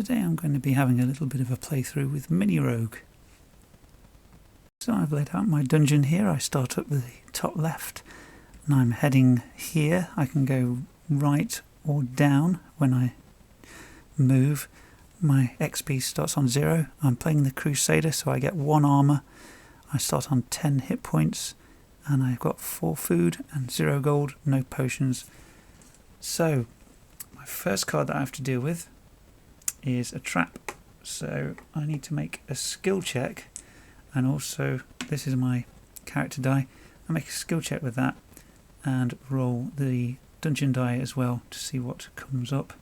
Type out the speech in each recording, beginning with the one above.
Today I'm going to be having a little bit of a playthrough with Mini Rogue. So I've laid out my dungeon here. I start up with the top left and I'm heading here. I can go right or down when I move. My XP starts on 0. I'm playing the Crusader, so I get 1 armour. I start on 10 hit points and I've got 4 food and 0 gold, no potions. So my first card that I have to deal with is a trap. So I need to make a skill check, and also this is my character die. I make a skill check with that and roll the dungeon die as well to see what comes up.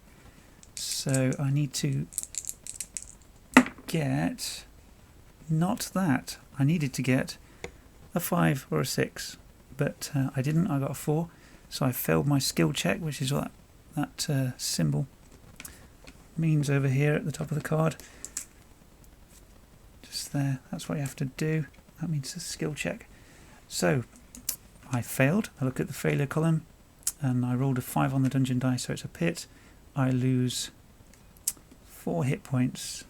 So I need to get, not that, I needed to get a 5 or a 6, but I didn't. I got a 4, so I failed my skill check, which is what that symbol means over here at the top of the card. Just there, that's what you have to do. That means a skill check. So I failed. I look at the failure column and I rolled a 5 on the dungeon die, so it's a pit. I lose 4 hit points.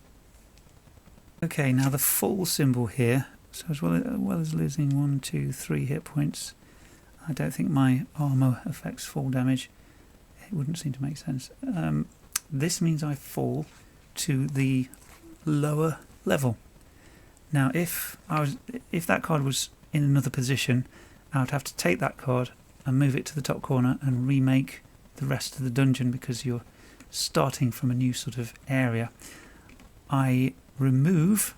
Okay, now the full symbol here, so as well as losing 1, 2, 3 hit points, I don't think my armour affects fall damage. It wouldn't seem to make sense. This means I fall to the lower level. Now if that card was in another position, I would have to take that card and move it to the top corner and remake the rest of the dungeon, because you're starting from a new sort of area. I remove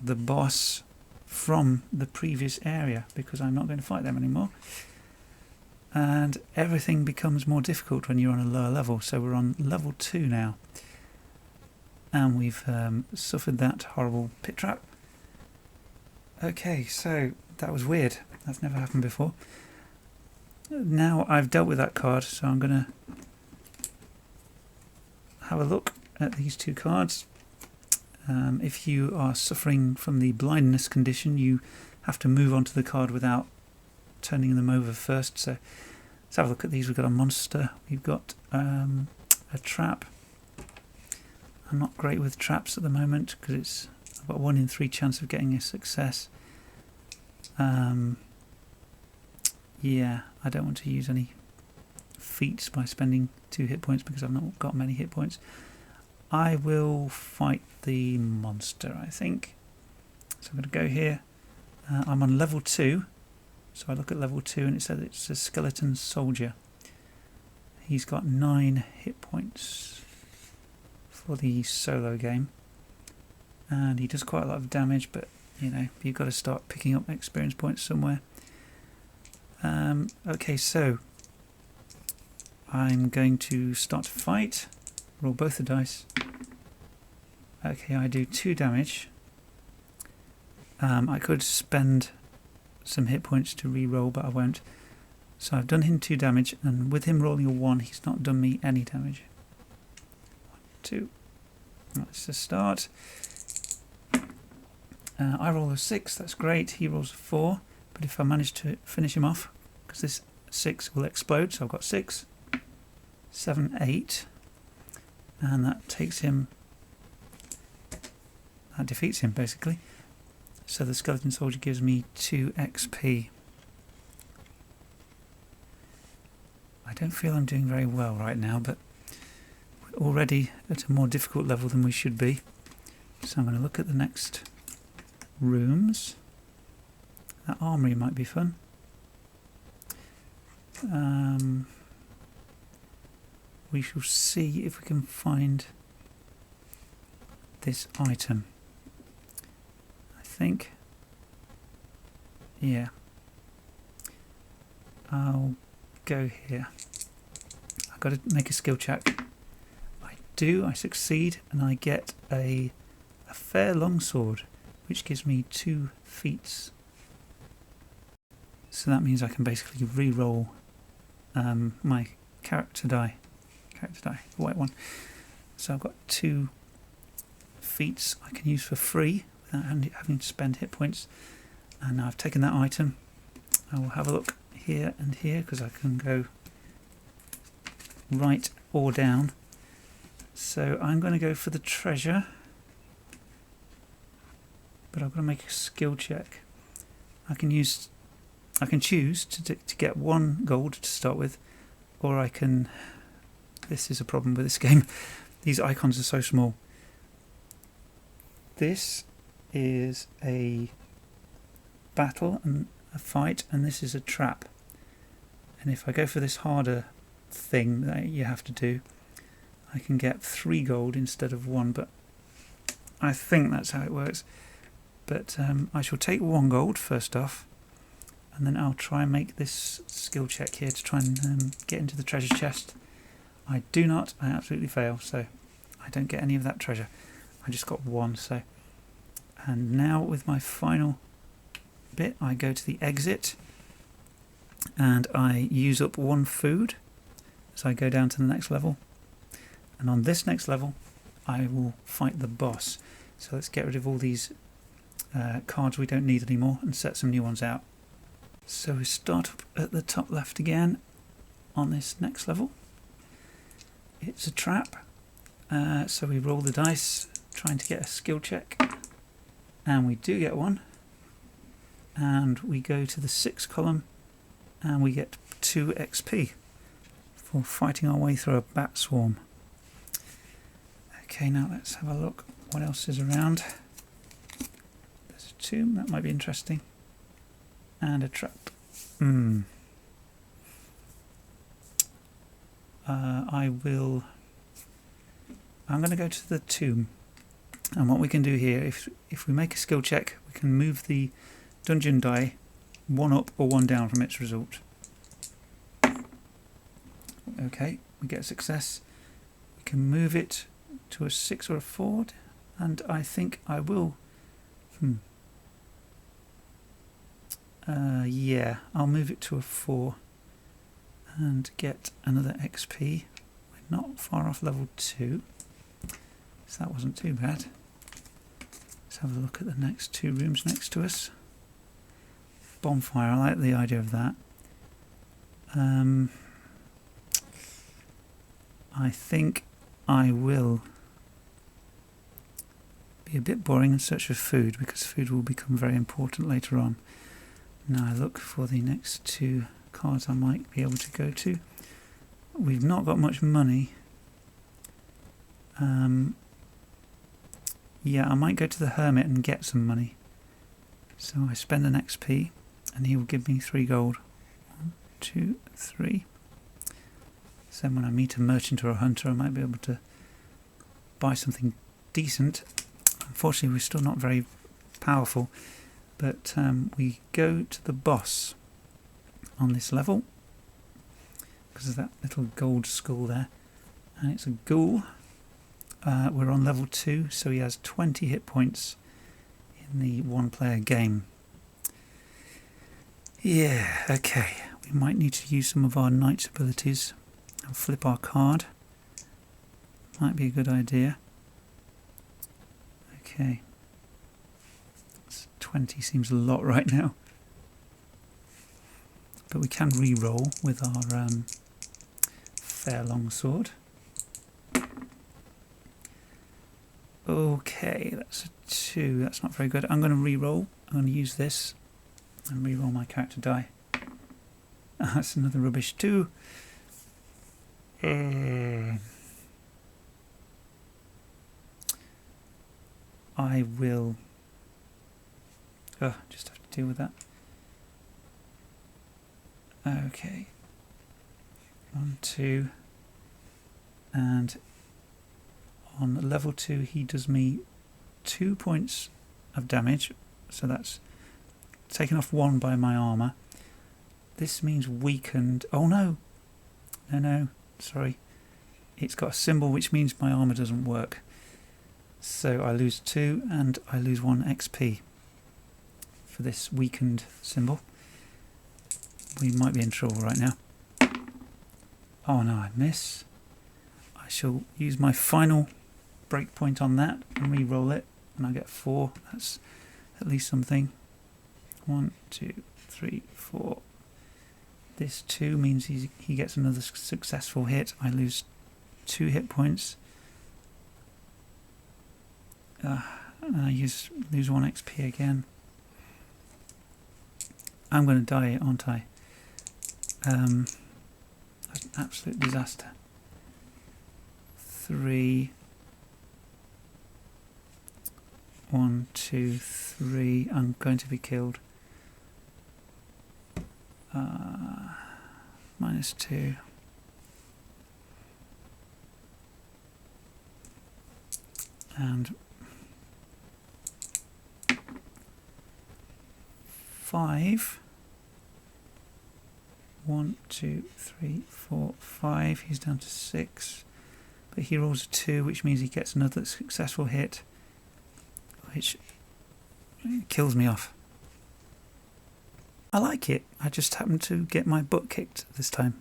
the boss from the previous area because I'm not going to fight them anymore, and everything becomes more difficult when you're on a lower level. So we're on level 2 now, and we've suffered that horrible pit trap. Okay, so that was weird. That's never happened before. Now I've dealt with that card, so I'm going to have a look at these 2 cards. If you are suffering from the blindness condition, you have to move onto the card without turning them over first. So let's have a look at these. We've got a monster, we've got a trap. I'm not great with traps at the moment because I've got a 1 in 3 chance of getting a success. Yeah, I don't want to use any feats by spending 2 hit points because I've not got many hit points. I will fight the monster, I think. So I'm going to go here. I'm on level 2. So I look at level 2 and it says it's a skeleton soldier. He's got 9 hit points for the solo game. And he does quite a lot of damage, but you know, you've got to start picking up experience points somewhere. Okay, so I'm going to start to fight. Roll both the dice. Okay, I do 2 damage. I could spend some hit points to re-roll, but I won't. So I've done him 2 damage, and with him rolling a 1, he's not done me any damage. 1, 2. That's the start. I roll a 6, that's great. He rolls a 4, but if I manage to finish him off, because this 6 will explode, so I've got 6, 7, 8, and that takes him, that defeats him basically. So the skeleton soldier gives me 2 XP. I don't feel I'm doing very well right now, but we're already at a more difficult level than we should be. So I'm going to look at the next rooms. That armory might be fun. We shall see if we can find this item. I think, yeah, I'll go here. I've got to make a skill check. I do, I succeed, and I get a fair longsword, which gives me 2 feats. So that means I can basically re-roll my character die, the white one. So I've got 2 feats I can use for free without having to spend hit points. And now I've taken that item. I will have a look here and here because I can go right or down. So I'm going to go for the treasure, but I've got to make a skill check. I can choose to get 1 gold to start with, or I can. This is a problem with this game. These icons are so small. This is a battle and a fight, and this is a trap. And if I go for this harder thing that you have to do, I can get 3 gold instead of 1, but I think that's how it works. But I shall take 1 gold first off, and then I'll try and make this skill check here to try and get into the treasure chest. I do not, I absolutely fail, so I don't get any of that treasure. I just got 1, so. And now with my final bit, I go to the exit, and I use up 1 food as I go down to the next level. And on this next level, I will fight the boss. So let's get rid of all these cards we don't need anymore and set some new ones out. So we start up at the top left again on this next level. It's a trap. So we roll the dice, trying to get a skill check. And we do get 1. And we go to the 6th column, and we get 2 XP for fighting our way through a bat swarm. Okay, now let's have a look what else is around. There's a tomb, that might be interesting. And a trap. I'm going to go to the tomb. And what we can do here, if we make a skill check, we can move the dungeon die 1 up or 1 down from its result. Okay, we get a success. We can move it to a 6 or a 4, and I think I will. Yeah, I'll move it to a 4 and get another XP. We're not far off level 2, so that wasn't too bad. Let's have a look at the next 2 rooms next to us. Bonfire, I like the idea of that. I think I will be a bit boring and search for food, because food will become very important later on. Now I look for the next 2 cards I might be able to go to. We've not got much money. Yeah, I might go to the Hermit and get some money. So I spend an XP and he will give me 3 gold. 1, 2, 3. So when I meet a merchant or a hunter, I might be able to buy something decent. Unfortunately, we're still not very powerful, but we go to the boss on this level because of that little gold skull there, and it's a ghoul. We're on level 2, so he has 20 hit points in the 1-player game. Yeah, okay, we might need to use some of our knight's abilities and flip our card. Might be a good idea. Okay. 20 seems a lot right now. But we can re-roll with our fair long sword. Okay, that's a 2. That's not very good. I'm going to re-roll. I'm going to use this and re-roll my character die. That's another rubbish 2. I will just have to deal with that. Okay. 1, 2. And on level 2 he does me 2 points of damage, so that's taken off 1 by my armour. This means weakened. Oh no! No, sorry. It's got a symbol which means my armour doesn't work. So I lose 2 and I lose 1 XP for this weakened symbol. We might be in trouble right now. Oh no, I miss. I shall use my final breakpoint on that and re-roll it, and I get 4. That's at least something. 1, 2, 3, 4. This 2 means he gets another successful hit. I lose 2 hit points. And I lose 1 XP again. I'm going to die, aren't I? That's an absolute disaster. 3. 1, 2, 3. I'm going to be killed. -2. And 5. 1, 2, 3, 4, 5. He's down to 6. But he rolls a 2, which means he gets another successful hit, which kills me off. I like it. I just happened to get my butt kicked this time.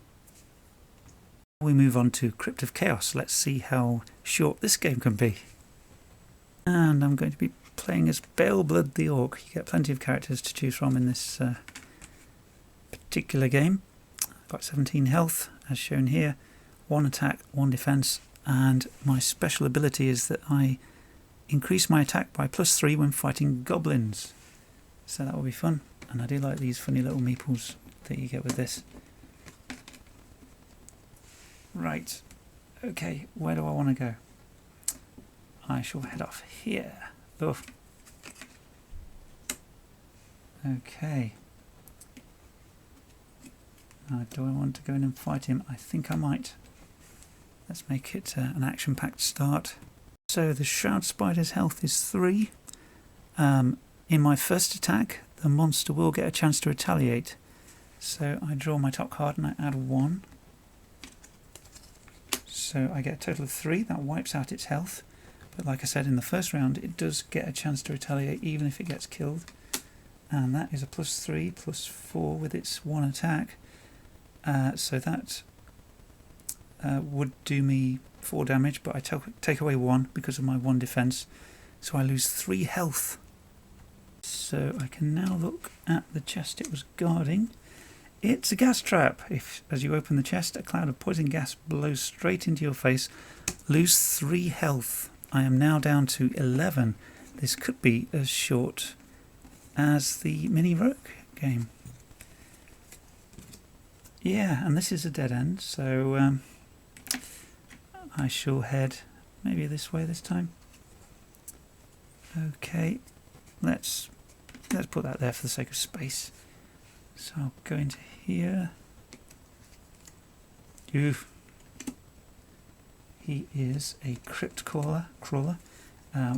We move on to Crypt of Chaos. Let's see how short this game can be. And I'm going to be playing as Baleblood the Orc. You get plenty of characters to choose from in this particular game. I've got 17 health, as shown here. 1 attack, 1 defense, and my special ability is that I increase my attack by +3 when fighting goblins. So that will be fun. And I do like these funny little meeples that you get with this. Right. Okay, where do I want to go? I shall head off here. Oof. Okay. Now, do I want to go in and fight him? I think I might. Let's make it an action-packed start. So the Shroud Spider's health is 3. In my first attack, the monster will get a chance to retaliate. So I draw my top card and I add 1. So I get a total of 3. That wipes out its health. But like I said, in the first round, it does get a chance to retaliate even if it gets killed. And that is a +3, +4 with its 1 attack. So that would do me 4 damage, but I take away 1 because of my 1 defense. So I lose 3 health. So I can now look at the chest it was guarding. It's a gas trap. As you open the chest, a cloud of poison gas blows straight into your face. Lose 3 health. I am now down to 11. This could be as short as the mini rogue game. Yeah, and this is a dead end, so I shall head maybe this way this time. Okay, let's put that there for the sake of space. So I'll go into here. Oof. He is a crypt crawler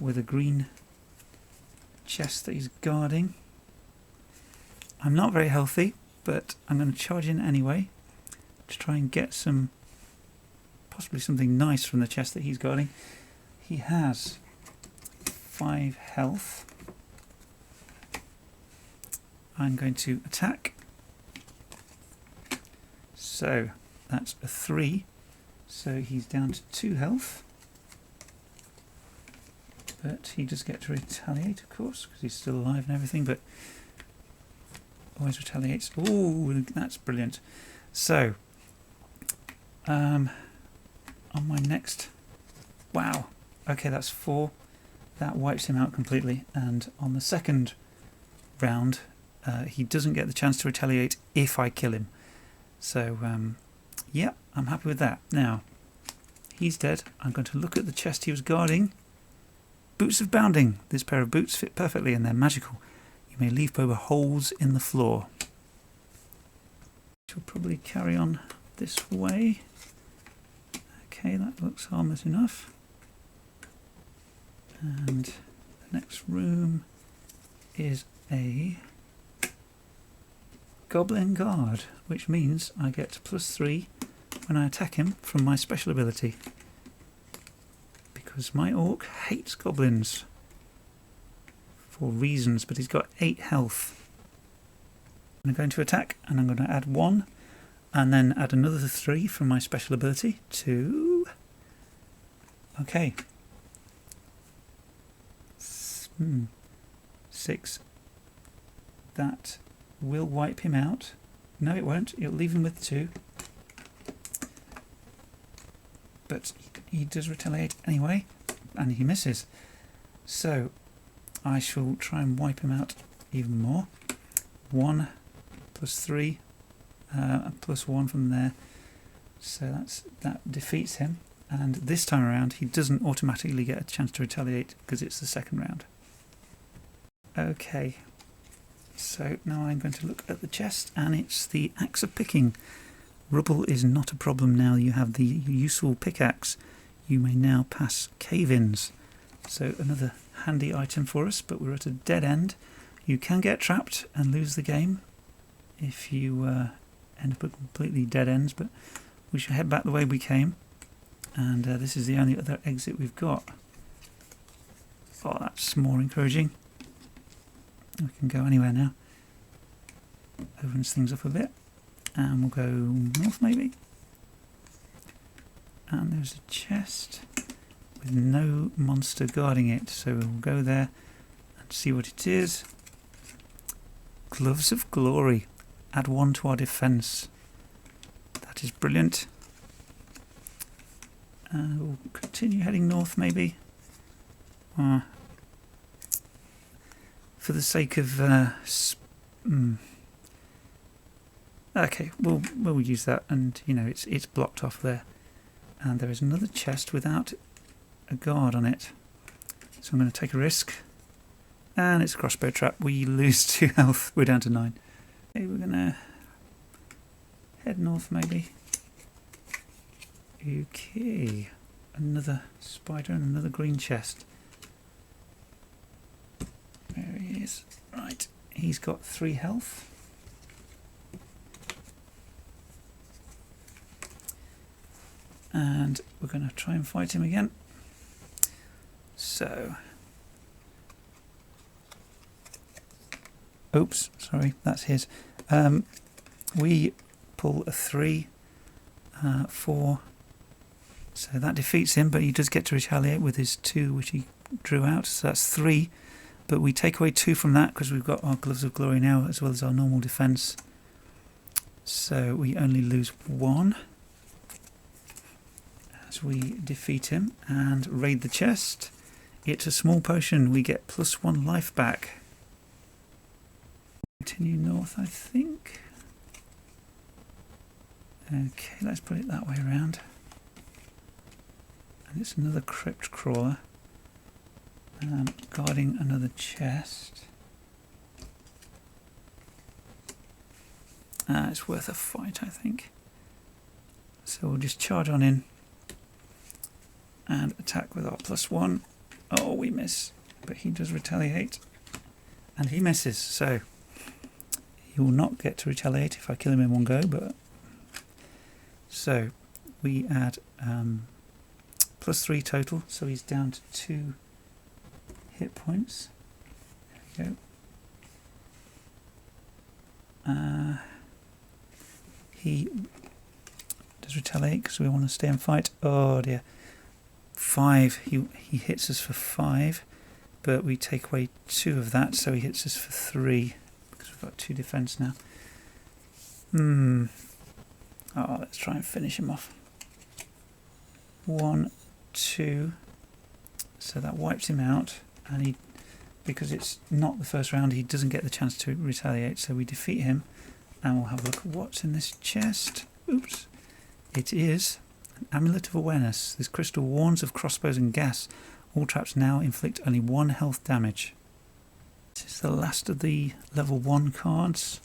with a green chest that he's guarding. I'm not very healthy, but I'm going to charge in anyway to try and get possibly something nice from the chest that he's guarding. He has 5 health. I'm going to attack. So that's a 3. So he's down to 2 health. But he does get to retaliate, of course, because he's still alive and everything, but always retaliates. Ooh, that's brilliant. So, on my next... Wow. Okay, that's 4. That wipes him out completely. And on the second round, he doesn't get the chance to retaliate if I kill him. So, yeah, I'm happy with that. Now, he's dead. I'm going to look at the chest he was guarding. Boots of Bounding. This pair of boots fit perfectly and they're magical. You may leave over holes in the floor. She'll probably carry on this way. Okay, that looks harmless enough. And the next room is a Goblin Guard, which means I get +3 when I attack him from my special ability. Because my orc hates goblins. For reasons, but he's got 8 health. I'm going to attack and I'm going to add 1 and then add another 3 from my special ability. 2. Okay. 6. That will wipe him out. No, it won't. It'll leave him with 2. But he does retaliate anyway, and he misses. So I shall try and wipe him out even more. 1 plus 3 plus 1 from there. So that defeats him. And this time around he doesn't automatically get a chance to retaliate because it's the second round. Okay, so now I'm going to look at the chest, and it's the axe of picking. Rubble is not a problem now. You have the useful pickaxe. You may now pass cave-ins. So another handy item for us, but we're at a dead end. You can get trapped and lose the game if you end up at completely dead ends, but we shall head back the way we came. And this is the only other exit we've got. Oh, that's more encouraging. We can go anywhere now. Opens things up a bit. And we'll go north maybe. And there's a chest with no monster guarding it. So we'll go there and see what it is. Gloves of Glory. Add 1 to our defence. That is brilliant. We'll continue heading north maybe. For the sake of okay, we'll use that, and you know it's blocked off there. And there is another chest without a guard on it, so I'm going to take a risk. And it's a crossbow trap. We lose 2 health. We're down to 9. Okay, we're going to head north maybe. Okay, another spider and another green chest. There he is. Right, he's got 3 health. And we're going to try and fight him again. So, oops, sorry, that's his. We pull a 3, 4. So that defeats him, but he does get to retaliate with his 2, which he drew out. So that's 3. But we take away 2 from that because we've got our Gloves of Glory now, as well as our normal defence. So we only lose 1 as we defeat him and raid the chest. It's a small potion. We get +1 life back. Continue north, I think. Okay, let's put it that way around. And it's another crypt crawler. Guarding another chest. It's worth a fight, I think. So we'll just charge on in and attack with our +1. Oh, we miss, but he does retaliate, and he misses. So he will not get to retaliate if I kill him in one go. But so we add +3 total, so he's down to 2 hit points. There we go. He does retaliate because we want to stay and fight. Oh dear. 5. He hits us for 5, but we take away 2 of that, so he hits us for 3 because we've got 2 defense now. Oh, let's try and finish him off. 1, 2. So that wipes him out. And because it's not the first round, he doesn't get the chance to retaliate, so we defeat him. And we'll have a look at what's in this chest. Oops. It is an Amulet of Awareness. This crystal warns of crossbows and gas. All traps now inflict only 1 health damage. This is the last of the level 1 cards.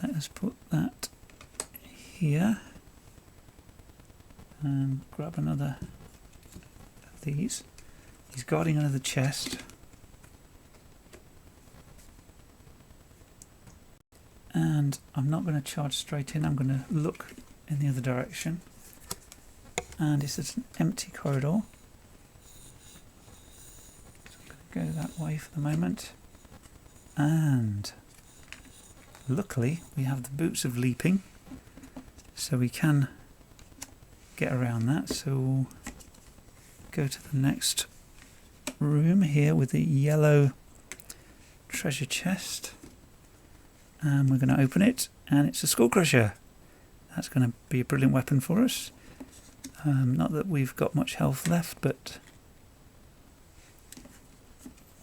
Let us put that here. And grab another of these. He's guarding another chest. And I'm not going to charge straight in, I'm going to look in the other direction. And it's an empty corridor. So I'm going to go that way for the moment. And luckily we have the boots of leaping, so we can get around that. So we'll go to the next room here with the yellow treasure chest, and we're going to open it, and it's a skull crusher. That's going to be a brilliant weapon for us. Not that we've got much health left, but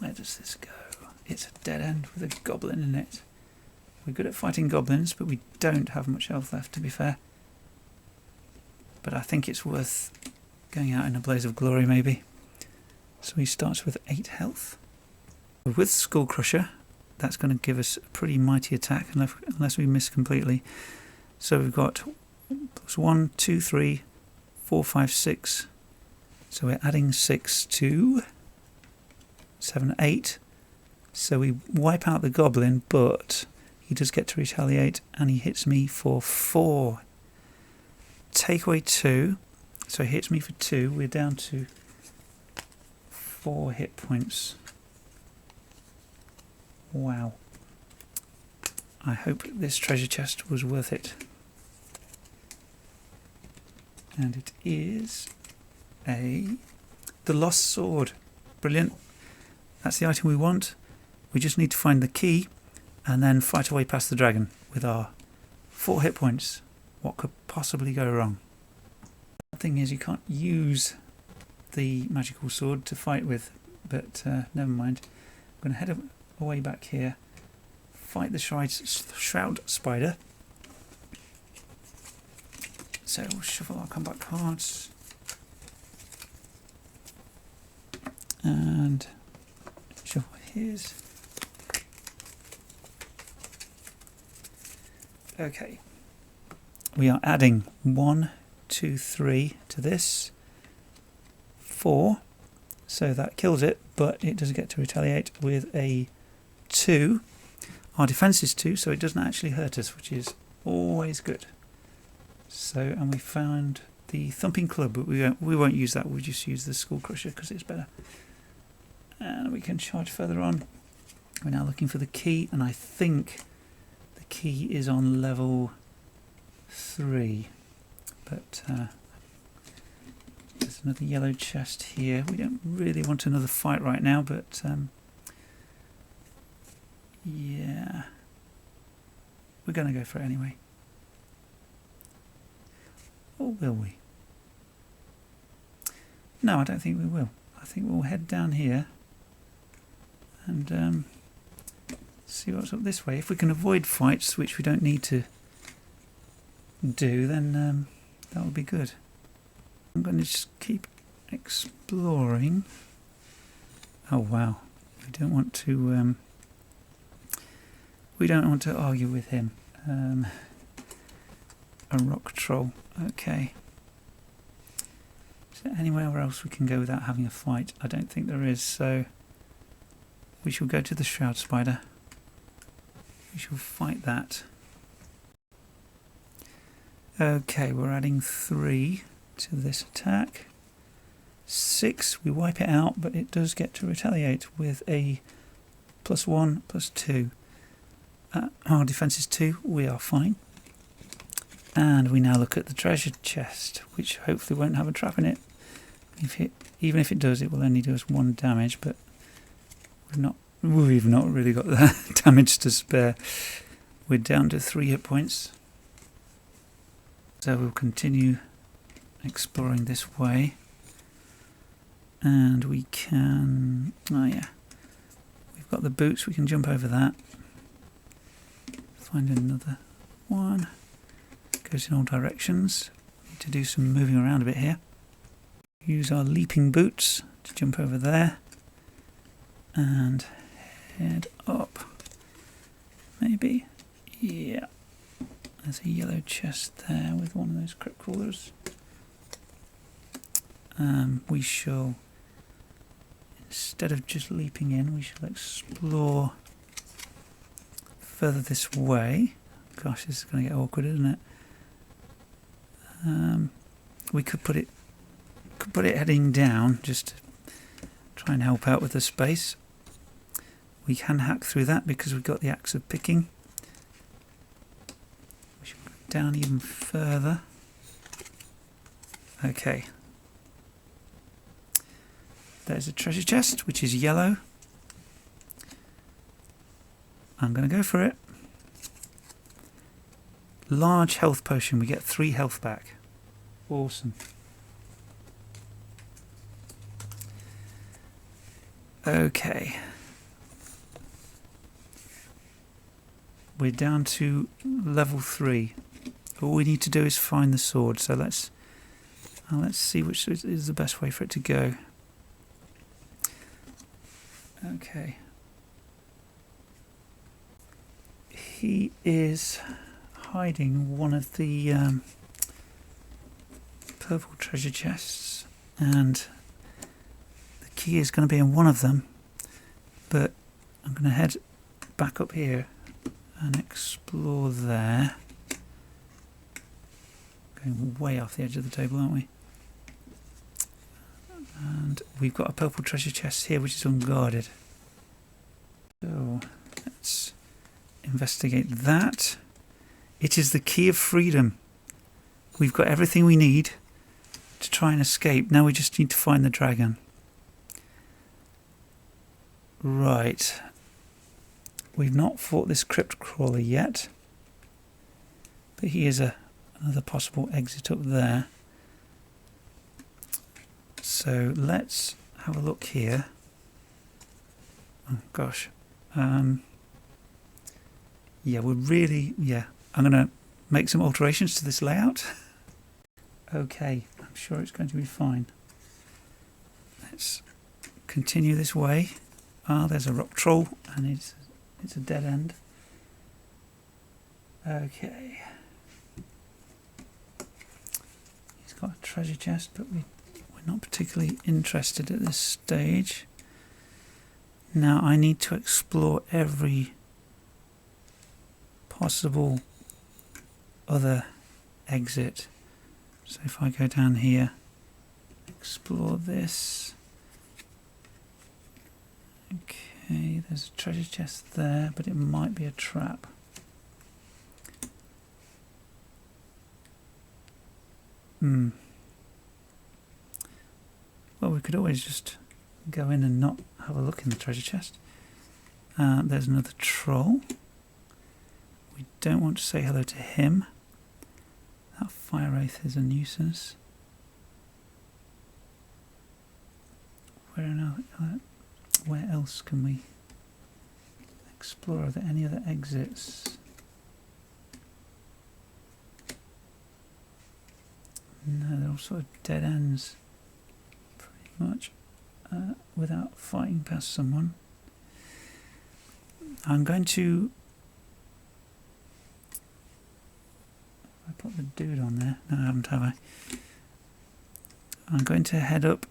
Where does this go? It's a dead end with a goblin in it. We're good at fighting goblins, but we don't have much health left, to be fair. But I think it's worth going out in a blaze of glory, maybe. So he starts with 8 health. With Skull Crusher, that's going to give us a pretty mighty attack, unless we miss completely. So we've got plus 1, 2, 3, 4, 5, 6. So we're adding 6 to 7, 8. So we wipe out the goblin, but he does get to retaliate, and he hits me for 4. Take away 2, so he hits me for 2. We're down to 4 hit points. Wow. I hope this treasure chest was worth it. And it is the lost sword. Brilliant. That's the item we want. We just need to find the key and then fight our way past the dragon with our 4 hit points. What could possibly go wrong? The thing is, you can't use the magical sword to fight with, but never mind. I'm going to head away back here, fight the shroud spider. So we'll shuffle our combat cards and shuffle his. Okay, we are adding 1, 2, 3 to this, 4, so that kills it, but it does get to retaliate with a 2. Our defense is 2, so it doesn't actually hurt us, which is always good. So, and we found the thumping club, but we won't use that. We'll just use the Skull Crusher because it's better. And we can charge further on. We're now looking for the key, and I think the key is on level 3. But there's another yellow chest here. We don't really want another fight right now, but yeah, we're going to go for it anyway. Or will we? No, I don't think we will. I think we'll head down here and see what's up this way. If we can avoid fights, which we don't need to do, then that would be good. I'm going to just keep exploring. Oh wow, we don't want to argue with him. A rock troll. Okay. Is there anywhere else we can go without having a fight? I don't think there is, so we shall go to the shroud spider. We shall fight that. Okay, we're adding 3 to this attack. 6, we wipe it out, but it does get to retaliate with a +1, +2. Our defense is 2, we are fine. And we now look at the treasure chest, which hopefully won't have a trap in it. Even if it does, it will only do us 1 damage, but we've not really got that damage to spare. We're down to 3 hit points. So we'll continue exploring this way. And we can... oh yeah. We've got the boots, we can jump over that. Find another one. Goes in all directions. Need to do some moving around a bit here. Use our leaping boots to jump over there and head up. Maybe. Yeah. There's a yellow chest there with one of those crypt crawlers. We shall, instead of just leaping in, we shall explore further this way. Gosh, this is going to get awkward, isn't it? We could put it heading down just to try and help out with the space. We can hack through that because we've got the axe of picking. We should go down even further. Okay. There's a treasure chest which is yellow. I'm going to go for it. Large health potion. We get 3 health back. Awesome. Okay. We're down to level 3. All we need to do is find the sword. So let's see which is the best way for it to go. Okay. He is hiding one of the purple treasure chests, and the key is going to be in one of them, but I'm going to head back up here and explore there. Going way off the edge of the table, aren't we? And we've got a purple treasure chest here which is unguarded. So let's investigate that. It is the key of freedom. We've got everything we need to try and escape. Now we just need to find the dragon. Right. We've not fought this crypt crawler yet, but he is another possible exit up there. So let's have a look here. Oh gosh. Yeah, I'm going to make some alterations to this layout. Okay, I'm sure it's going to be fine. Let's continue this way. Ah, there's a rock troll, and it's a dead end. Okay. He's got a treasure chest, but we're not particularly interested at this stage. Now I need to explore every possible other exit. So if I go down here, explore this. Okay, there's a treasure chest there, but it might be a trap. Well, we could always just go in and not have a look in the treasure chest. There's another troll. We don't want to say hello to him. That fire wraith is a nuisance. Where else can we explore? Are there any other exits? No, they're all sort of dead ends, pretty much, without fighting past someone. I'm going to... I put the dude on there. No, I haven't, have I? I'm going to head up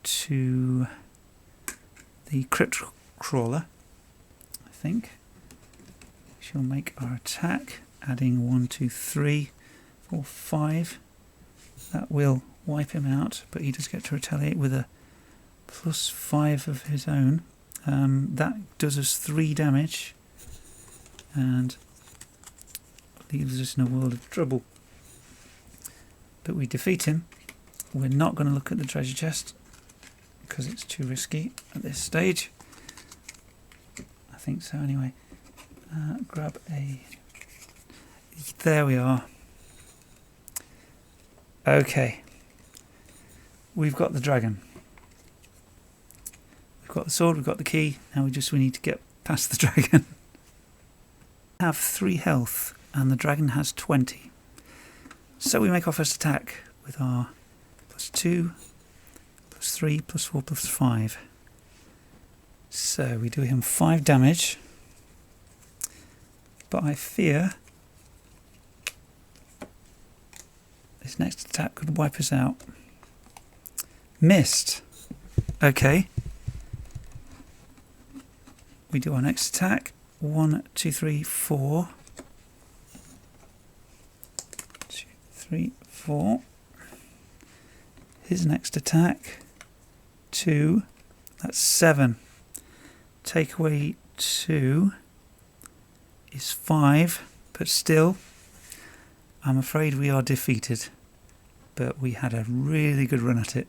to the crypt crawler, I think. We shall make our attack, adding 1, 2, 3, 4, 5. That will wipe him out, but he does get to retaliate with a +5 of his own. That does us 3 damage and leaves us in a world of trouble. But we defeat him. We're not going to look at the treasure chest because it's too risky at this stage. I think so anyway. Grab a... There we are. Okay. We've got the dragon. We've got the sword, we've got the key. Now we need to get past the dragon. We have 3 health and the dragon has 20. So we make our first attack with our +2, +3, +4, +5. So we do him 5 damage. But I fear this next attack could wipe us out. Missed. Okay. We do our next attack. 1, 2, 3, 4. 2, 3, 4. His next attack. 2. That's 7. Take away 2 is 5. But still, I'm afraid we are defeated. But we had a really good run at it.